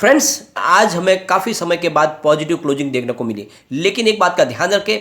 Friends, आज हमें काफ़ी समय के बाद पॉजिटिव क्लोजिंग देखने को मिली, लेकिन एक बात का ध्यान रखें,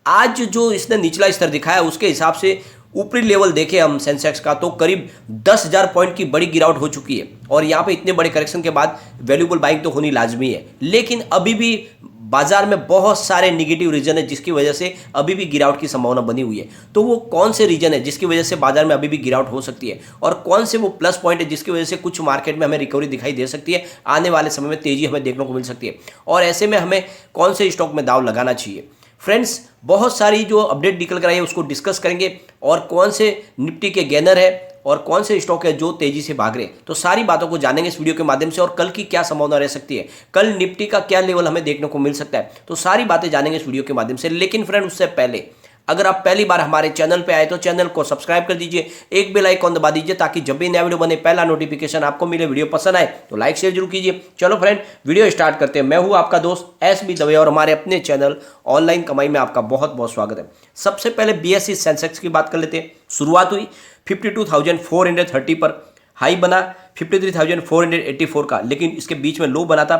आज जो इसने निचला स्तर दिखाया उसके हिसाब से ऊपरी लेवल देखें हम सेंसेक्स का तो करीब 10,000 पॉइंट की बड़ी गिरावट हो चुकी है और यहाँ पे इतने बड़े करेक्शन के बाद वैल्यूएबल बाइंग तो होनी लाजमी है। लेकिन अभी भी बाजार में बहुत सारे निगेटिव रीजन है जिसकी वजह से अभी भी गिरावट की संभावना बनी हुई है। तो वो कौन से रीजन है जिसकी वजह से बाजार में अभी भी गिरावट हो सकती है और कौन से वो प्लस पॉइंट है जिसकी वजह से कुछ मार्केट में हमें रिकवरी दिखाई दे सकती है, आने वाले समय में तेजी हमें देखने को मिल सकती है और ऐसे में हमें कौन से स्टॉक में दाव लगाना चाहिए। फ्रेंड्स, बहुत सारी जो अपडेट निकल कर आई है उसको डिस्कस करेंगे और कौन से निफ्टी के गेनर है और कौन से स्टॉक है जो तेजी से भाग रहे हैं, तो सारी बातों को जानेंगे इस वीडियो के माध्यम से और कल की क्या संभावना रह सकती है, कल निफ्टी का क्या लेवल हमें देखने को मिल सकता है, तो सारी बातें जानेंगे इस वीडियो के माध्यम से। लेकिन फ्रेंड, उससे पहले अगर आप पहली बार हमारे चैनल पे आए तो चैनल को सब्सक्राइब कर दीजिए, एक बेल आइकॉन दबा दीजिए ताकि जब भी नया वीडियो बने पहला नोटिफिकेशन आपको मिले। वीडियो पसंद आए तो लाइक शेयर जरूर कीजिए। चलो फ्रेंड, वीडियो स्टार्ट करते हैं। मैं हूं आपका दोस्त एस बी दवे और हमारे अपने चैनल ऑनलाइन कमाई में आपका बहुत बहुत स्वागत है। सबसे पहले बीएसई सेंसेक्स की बात कर लेते हैं। शुरुआत हुई 52,430 पर, हाई बना 53,484 का, लेकिन इसके बीच में लो बना था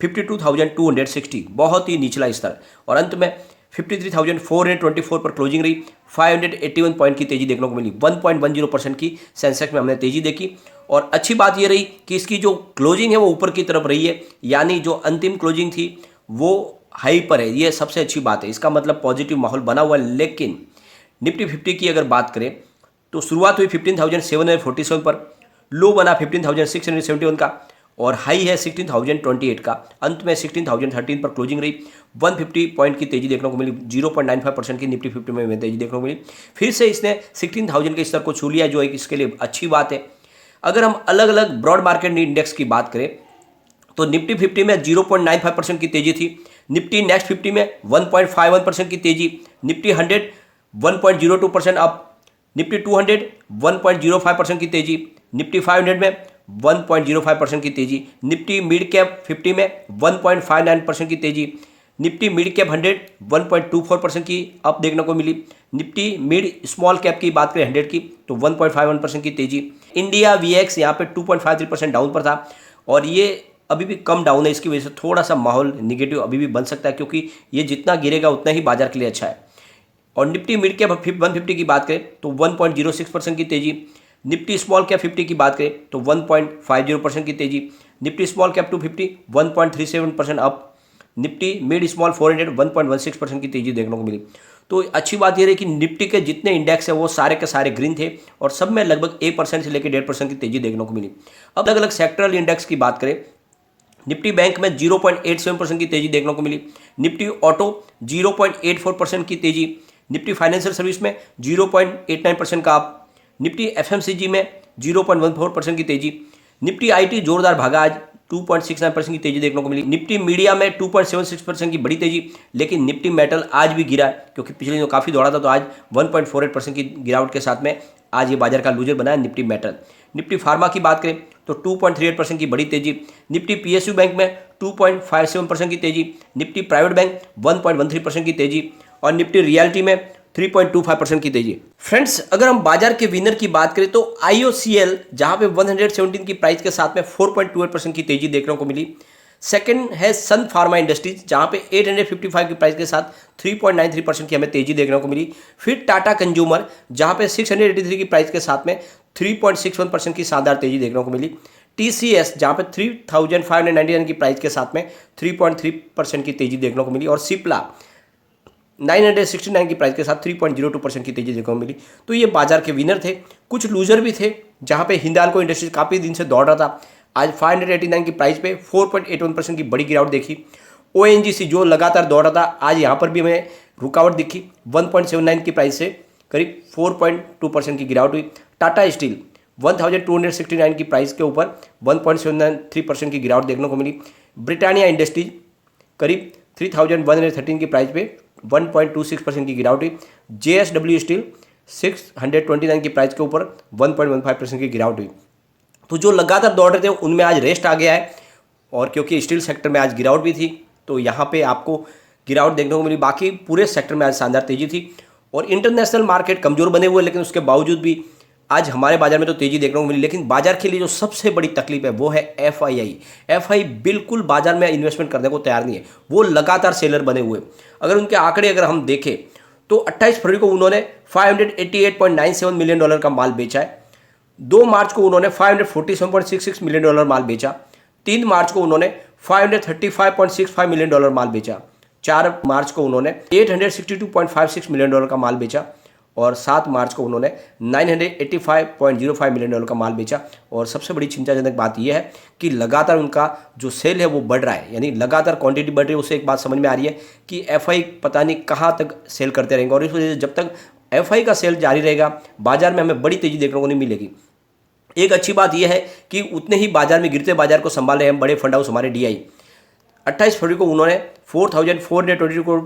52,260, बहुत ही निचला स्तर, और अंत में 53,424 पर क्लोजिंग रही। 581 पॉइंट की तेजी देखने को मिली, 1.10% की सेंसेक्स में हमने तेजी देखी। और अच्छी बात ये रही कि इसकी जो क्लोजिंग है वो ऊपर की तरफ रही है, यानी जो अंतिम क्लोजिंग थी वो हाई पर है, ये सबसे अच्छी बात है। इसका मतलब पॉजिटिव माहौल बना हुआ है। लेकिन निफ्टी 50 की अगर बात करें तो शुरुआत हुई 15,747 पर, लो बना 15,671 का और हाई है 16,028 का, अंत में 16,013 पर क्लोजिंग रही। 150 पॉइंट की तेजी देखने को मिली, 0.95% की निफ्टी 50 में तेजी देखने को मिली। फिर से इसने 16,000 के स्तर को छू लिया, जो एक इसके लिए अच्छी बात है। अगर हम अलग अलग ब्रॉड मार्केट इंडेक्स की बात करें तो निफ्टी 50 में 0.95% की तेजी थी, निफ्टी नेक्स्ट 50 में 1.51% की तेजी, निफ्टी 100 1.02% अप, निफ्टी 200 1.05% की तेजी, निफ्टी 500 में 1.05% की तेजी, निफ्टी मिड कैप 50 में 1.59% की तेजी, निफ्टी मिड कैप 100 1.24% की अप देखने को मिली, निफ्टी मिड स्मॉल कैप की बात करें 100 की तो 1.51% की तेजी। इंडिया वीएक्स यहाँ पे 2.53% डाउन पर था और ये अभी भी कम डाउन है, इसकी वजह से थोड़ा सा माहौल निगेटिव अभी भी बन सकता है, क्योंकि ये जितना गिरेगा उतना ही बाजार के लिए अच्छा है। और निफ्टी मिड कैप 150 की बात करें तो 1.06% की तेजी, निफ्टी स्मॉल कैप 50 की बात करें तो 1.50% की तेजी, Nifty small cap 250 1.37% up, Nifty mid small 400 1.16% की तेजी देखने को मिली। तो अच्छी बात यह रही कि निफ्टी के जितने इंडेक्स है वो सारे के सारे ग्रीन थे और सब में लगभग 1% से लेकर 1.5% की तेजी देखने को मिली। अब अलग अलग सेक्टरल इंडेक्स की बात करें, निफ्टी बैंक में 0.87% की तेजी देखने को मिली, निफ्टी ऑटो 0.84% की तेजी, निफ्टी फाइनेंशियल सर्विस में 0.89% का अप, निफ्टी एफएमसीजी में 0.14% की तेजी, निफ्टी आईटी जोरदार भागा, आज 2.69% की तेजी देखने को मिली, निफ्टी मीडिया में 2.76% की बड़ी तेजी, लेकिन निफ्टी मेटल आज भी गिरा क्योंकि पिछले दिनों काफ़ी दौड़ा था, तो आज 1.48% की गिरावट के साथ में आज ये बाजार का लूजर बना है निफ्टी मेटल। निफ्टी फार्मा की बात करें तो 2.38% की बड़ी तेजी, निफ्टी पीएसयू बैंक में 2.57% की तेजी, निफ्टी प्राइवेट बैंक 1.13% की तेजी और निफ्टी रियलिटी में 3.25% की तेजी। फ्रेंड्स, अगर हम बाजार के विनर की बात करें तो आईओसीएल जहां पे 117 की प्राइस के साथ में 4.28% की तेजी देखने को मिली। सेकंड है सन फार्मा इंडस्ट्रीज जहां पे 855 की प्राइस के साथ 3.93% की हमें तेजी देखने को मिली। फिर टाटा कंज्यूमर जहां पे 683 की प्राइस के साथ में 3.61% की शानदार तेजी देखने को मिली। टीसीएस जहां पे 3,599 की प्राइस के साथ में 3.3% की तेजी देखने को मिली और सिप्ला 969 की प्राइस के साथ 3.02% की तेजी देखने को मिली। तो ये बाजार के विनर थे। कुछ लूजर भी थे जहां पे हिंदाल्को इंडस्ट्रीज काफ़ी दिन से दौड़ रहा था, आज 589 की प्राइस पे 4.81% की बड़ी गिरावट देखी। ओएनजीसी जो लगातार दौड़ रहा था, आज यहाँ पर भी हमें रुकावट दिखी, 1.79 की प्राइस से करीब 4.2% की गिरावट हुई। टाटा स्टील 1269 की प्राइस के ऊपर 1.73% की गिरावट देखने को मिली। ब्रिटानिया इंडस्ट्रीज करीब 3,113 की प्राइस पे 1.26% की गिरावट हुई। जेएसडब्ल्यू स्टील 629 की प्राइस के ऊपर 1.15% की गिरावट हुई। तो जो लगातार दौड़ रहे थे उनमें आज रेस्ट आ गया है और क्योंकि स्टील सेक्टर में आज गिरावट भी थी तो यहाँ पे आपको गिरावट देखने को मिली। बाकी पूरे सेक्टर में आज शानदार तेजी थी और इंटरनेशनल मार्केट कमज़ोर बने हुए, लेकिन उसके बावजूद भी आज हमारे बाजार में तो तेजी देखने को मिली, लेकिन बाजार के लिए जो सबसे बड़ी तकलीफ है वो है एफआईआई। एफआई बिल्कुल बाजार में इन्वेस्टमेंट करने को तैयार नहीं है, वो लगातार सेलर बने हुए। अगर उनके आंकड़े अगर हम देखें तो 28 फरवरी को उन्होंने $588.97 मिलियन का माल बेचा है। 2 मार्च को उन्होंने $547.66 मिलियन माल बेचा। 3 मार्च को उन्होंने $535.65 मिलियन माल बेचा। 4 मार्च को उन्होंने $862.56 मिलियन का माल बेचा और 7 मार्च को उन्होंने $985.05 मिलियन का माल बेचा। और सबसे बड़ी चिंताजनक बात यह है कि लगातार उनका जो सेल है वो बढ़ रहा है, यानी लगातार क्वांटिटी बढ़ रही है। उससे एक बात समझ में आ रही है कि एफआई पता नहीं कहाँ तक सेल करते रहेंगे, और इस वजह से जब तक एफआई का सेल जारी रहेगा बाजार में हमें बड़ी तेजी देखने को नहीं मिलेगी। एक अच्छी बात यह है कि उतने ही बाजार में गिरते बाजार को संभाल रहे हैं बड़े फंड हाउस हमारे डीआई। 28 फरवरी को उन्होंने 4,142 करोड़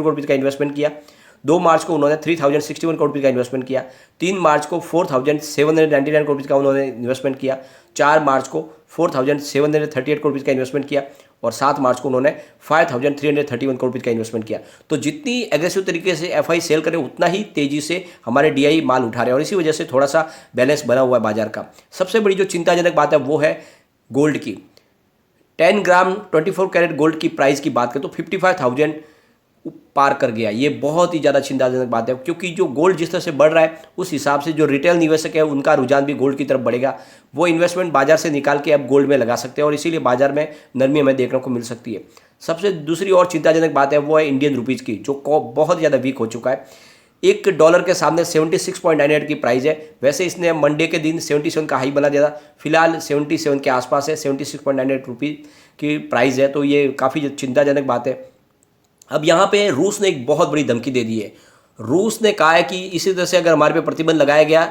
रुपये का इन्वेस्टमेंट किया। 2 मार्च को उन्होंने 3,061 करोड़ रुपये का इन्वेस्टमेंट किया। 3 मार्च को 4,799 करोड़ रुपये का उन्होंने इन्वेस्टमेंट किया। 4 मार्च को 4,738 करोड़ रुपये का इन्वेस्टमेंट किया और 7 मार्च को उन्होंने 5,331 करोड़ रुपये का इन्वेस्टमेंट किया। तो जितनी एग्रेसिव तरीके से एफआई सेल करे उतना ही तेजी से हमारे डीआई माल उठा रहे हैं, और इसी वजह से थोड़ा सा बैलेंस बना हुआ है बाजार का। सबसे बड़ी जो चिंताजनक बात है वो है गोल्ड की। 10 ग्राम 24 कैरेट गोल्ड की प्राइस की बात करें तो 55,000 पार कर गया। ये बहुत ही ज़्यादा चिंताजनक बात है, क्योंकि जो गोल्ड जिस तरह से बढ़ रहा है उस हिसाब से जो रिटेल निवेशक है उनका रुझान भी गोल्ड की तरफ बढ़ेगा। वो इन्वेस्टमेंट बाजार से निकाल के अब गोल्ड में लगा सकते हैं और इसीलिए बाजार में नरमी हमें देखने को मिल सकती है। सबसे दूसरी और चिंताजनक बात है वो है इंडियन रुपीज़ की, जो बहुत ज़्यादा वीक हो चुका है। $1 के सामने 76.98 की प्राइस है। वैसे इसने मंडे के दिन 77 का हाई बना दिया था, फिलहाल 77 के आसपास है, 76.98 रुपये की प्राइस है। तो ये काफ़ी चिंताजनक बात है। अब यहाँ पे रूस ने एक बहुत बड़ी धमकी दे दी है। रूस ने कहा है कि इसी तरह से अगर हमारे पे प्रतिबंध लगाया गया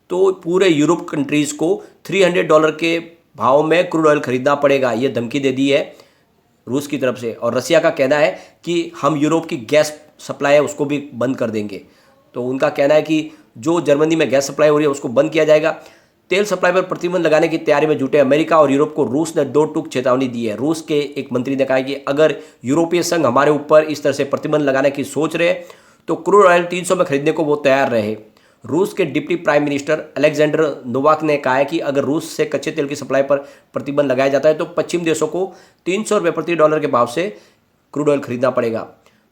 तो पूरे यूरोप कंट्रीज़ को $300 के भाव में क्रूड ऑयल खरीदना पड़ेगा। ये धमकी दे दी है रूस की तरफ से। और रसिया का कहना है कि हम यूरोप की गैस सप्लाई है उसको भी बंद कर देंगे। तो उनका कहना है कि जो जर्मनी में गैस सप्लाई हो रही है उसको बंद किया जाएगा। तेल सप्लाई पर प्रतिबंध लगाने की तैयारी में जुटे अमेरिका और यूरोप को रूस ने 2 टूक चेतावनी दी है। रूस के एक मंत्री ने कहा कि अगर यूरोपीय संघ हमारे ऊपर इस तरह से प्रतिबंध लगाने की सोच रहे तो क्रूड ऑयल 300 में खरीदने को वो तैयार रहे। रूस के deputy prime minister Alexander Novak ने कहा है कि अगर रूस से कच्चे तेल की सप्लाई पर प्रतिबंध लगाया जाता है तो पश्चिम देशों को $300 प्रति डॉलर के भाव से क्रूड ऑयल खरीदना पड़ेगा।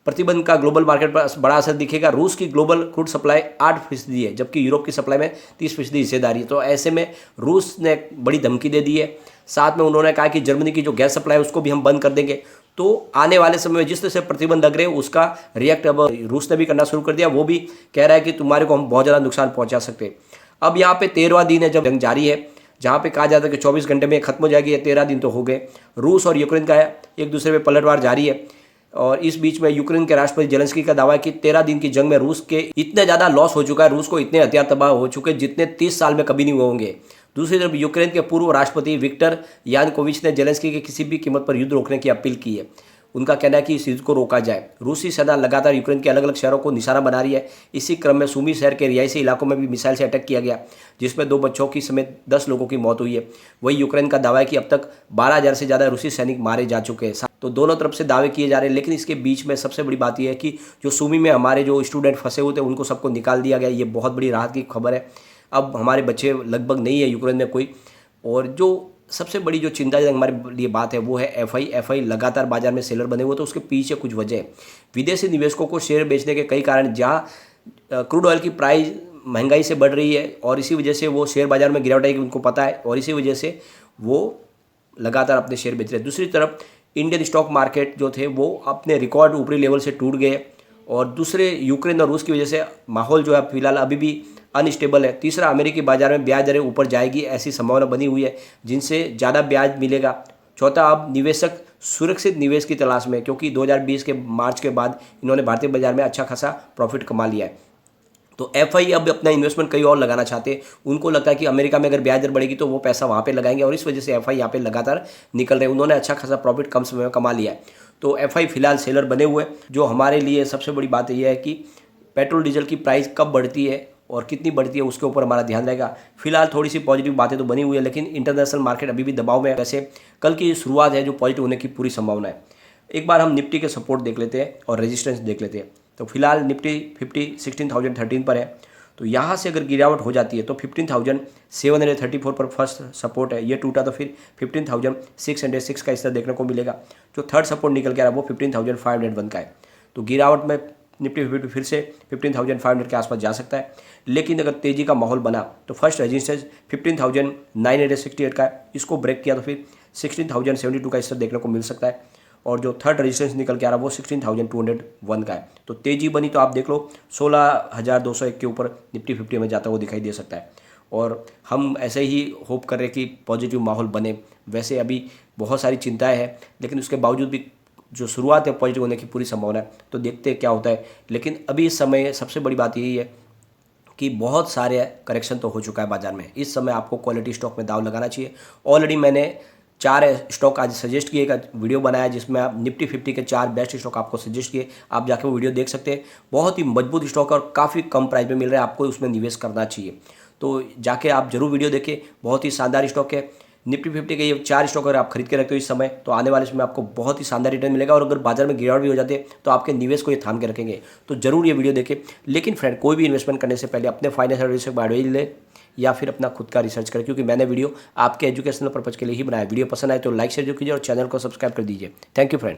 प्रतिबंध का ग्लोबल मार्केट पर बड़ा असर दिखेगा। रूस की ग्लोबल क्रूड सप्लाई 8% है, जबकि यूरोप की सप्लाई में 30% हिस्सेदारी है। तो ऐसे में रूस ने बड़ी धमकी दे दी है। साथ में उन्होंने कहा कि जर्मनी की जो गैस सप्लाई है उसको भी हम बंद कर देंगे। तो आने वाले समय में जिस तरह से प्रतिबंध लग रहे हैं उसका रिएक्ट अब रूस ने भी करना शुरू कर दिया। वो भी कह रहा है कि तुम्हारे को हम बहुत ज़्यादा नुकसान पहुँचा सकते हैं। अब यहाँ पे 13वां दिन है जब जंग जारी है, जहाँ पे कहा जाता है कि 24 घंटे में खत्म हो जाएगी। ये 13 दिन तो हो गए। रूस और यूक्रेन का एक दूसरे में पलटवार जारी है और इस बीच में यूक्रेन के राष्ट्रपति जेलेंस्की का दावा है कि 13 दिन की जंग में रूस के इतने ज़्यादा लॉस हो चुका है, रूस को इतने हथियार तबाह हो चुके हैं जितने 30 साल में कभी नहीं हुए होंगे। दूसरी तरफ यूक्रेन के पूर्व राष्ट्रपति विक्टर यानुकोविच ने जेलेंस्की के किसी भी कीमत पर युद्ध रोकने की अपील की है। उनका कहना है कि इस युद्ध को रोका जाए। रूसी सेना लगातार यूक्रेन के अलग अलग शहरों को निशाना बना रही है। इसी क्रम में सुमी शहर के रिहायशी इलाकों में भी मिसाइल से अटैक किया गया, जिसमें 2 बच्चों की समेत 10 लोगों की मौत हुई है। वही यूक्रेन का दावा है कि अब तक 12,000 से ज़्यादा रूसी सैनिक मारे जा चुके हैं। तो दोनों तरफ से दावे किए जा रहे हैं, लेकिन इसके बीच में सबसे बड़ी बात यह है कि जो सुमी में हमारे जो स्टूडेंट फंसे हुए थे उनको सबको निकाल दिया गया। ये बहुत बड़ी राहत की खबर है। अब हमारे बच्चे लगभग नहीं है यूक्रेन में कोई। और जो सबसे बड़ी जो चिंताजनक हमारे लिए बात है वो है एफआई लगातार बाजार में सेलर बने हुए। तो उसके पीछे कुछ वजह है। विदेशी निवेशकों को शेयर बेचने के कई कारण, जहाँ क्रूड ऑयल की प्राइस महंगाई से बढ़ रही है और इसी वजह से वो शेयर बाजार में गिरावट आएगी उनको पता है, और इसी वजह से वो लगातार अपने शेयर बेच रहे हैं। दूसरी तरफ इंडियन स्टॉक मार्केट जो थे वो अपने रिकॉर्ड ऊपरी लेवल से टूट गए, और दूसरे यूक्रेन और रूस की वजह से माहौल जो है फिलहाल अभी भी अनस्टेबल है। तीसरा, अमेरिकी बाजार में ब्याज दरें ऊपर जाएगी ऐसी संभावना बनी हुई है, जिनसे ज़्यादा ब्याज मिलेगा। चौथा, अब निवेशक सुरक्षित निवेश की तलाश में, क्योंकि 2020 के मार्च के बाद इन्होंने भारतीय बाजार में अच्छा खासा प्रॉफिट कमा लिया है। तो एफआई अब अपना इन्वेस्टमेंट कहीं और लगाना चाहते हैं। उनको लगता है कि अमेरिका में अगर ब्याज दर बढ़ेगी तो वो पैसा वहाँ पे लगाएंगे, और इस वजह से एफआई यहाँ पे लगातार निकल रहे हैं। उन्होंने अच्छा खासा प्रॉफिट कम समय में कमा लिया है। तो एफआई फिलहाल सेलर बने हुए हैं। जो हमारे लिए सबसे बड़ी बात यह है कि पेट्रोल डीजल की प्राइस कब बढ़ती है और कितनी बढ़ती है उसके ऊपर हमारा ध्यान रहेगा। फिलहाल थोड़ी सी पॉजिटिव बातें तो बनी हुई है, लेकिन इंटरनेशनल मार्केट अभी भी दबाव में है। वैसे कल की शुरुआत है जो पॉजिटिव होने की पूरी संभावना है। एक बार हम निफ्टी के सपोर्ट देख लेते हैं और रेजिस्टेंस देख लेते हैं। तो फिलहाल निफ्टी 16,013 पर है। तो यहाँ से अगर गिरावट हो जाती है तो 15,734 पर फर्स्ट सपोर्ट है, ये टूटा तो फिर 15,606 का इस तरह देखने को मिलेगा। जो थर्ड सपोर्ट निकल के आ रहा है वो 15,501 का है। तो गिरावट में निफ्टी 50 फिर से 15,500 के आसपास जा सकता है। लेकिन अगर तेज़ी का माहौल बना तो फर्स्ट रेजिस्टेंस 15,968 का है, इसको ब्रेक किया तो फिर 16,072 का इस तरह देखने को मिल सकता है। और जो थर्ड रेजिस्टेंस निकल के आ रहा है वो 16,201 का है। तो तेज़ी बनी तो आप देख लो 16,201 के ऊपर निफ्टी 50 में जाता हुआ दिखाई दे सकता है। और हम ऐसे ही होप कर रहे हैं कि पॉजिटिव माहौल बने। वैसे अभी बहुत सारी चिंताएं हैं, लेकिन उसके बावजूद भी जो शुरुआत है पॉजिटिव होने की पूरी संभावना है। तो देखते हैं क्या होता है। लेकिन अभी इस समय सबसे बड़ी बात यही है कि बहुत सारे करेक्शन तो हो चुका है बाजार में। इस समय आपको क्वालिटी स्टॉक में दाव लगाना चाहिए। ऑलरेडी मैंने 4 स्टॉक आज सजेस्ट किए, का वीडियो बनाया जिसमें आप निफ्टी 50 के 4 बेस्ट स्टॉक आपको सजेस्ट किए। आप जाके वो वीडियो देख सकते हैं। बहुत ही मजबूत स्टॉक और काफ़ी कम प्राइस में मिल रहा है, आपको उसमें निवेश करना चाहिए। तो जाके आप जरूर वीडियो देखें, बहुत ही शानदार स्टॉक है। निफ्टी 50 के ये 4 स्टॉक अगर आप खरीद के रखते हो इस समय तो आने वाले समय आपको बहुत ही शानदार रिटर्न मिलेगा। और अगर बाजार में गिरावट भी हो जाते हैं तो आपके निवेश को ये थाम के रखेंगे। तो जरूर ये वीडियो देखें। लेकिन फ्रेंड, कोई भी इन्वेस्टमेंट करने से पहले अपने फाइनेंशियल एडवाइजर से एडवाइस ले या फिर अपना खुद का रिसर्च करें, क्योंकि मैंने वीडियो आपके एजुकेशनल पर्पज के लिए ही बनाया। वीडियो पसंद आए तो लाइक शेयर जो कीजिए और चैनल को सब्सक्राइब कर दीजिए। Thank you friend.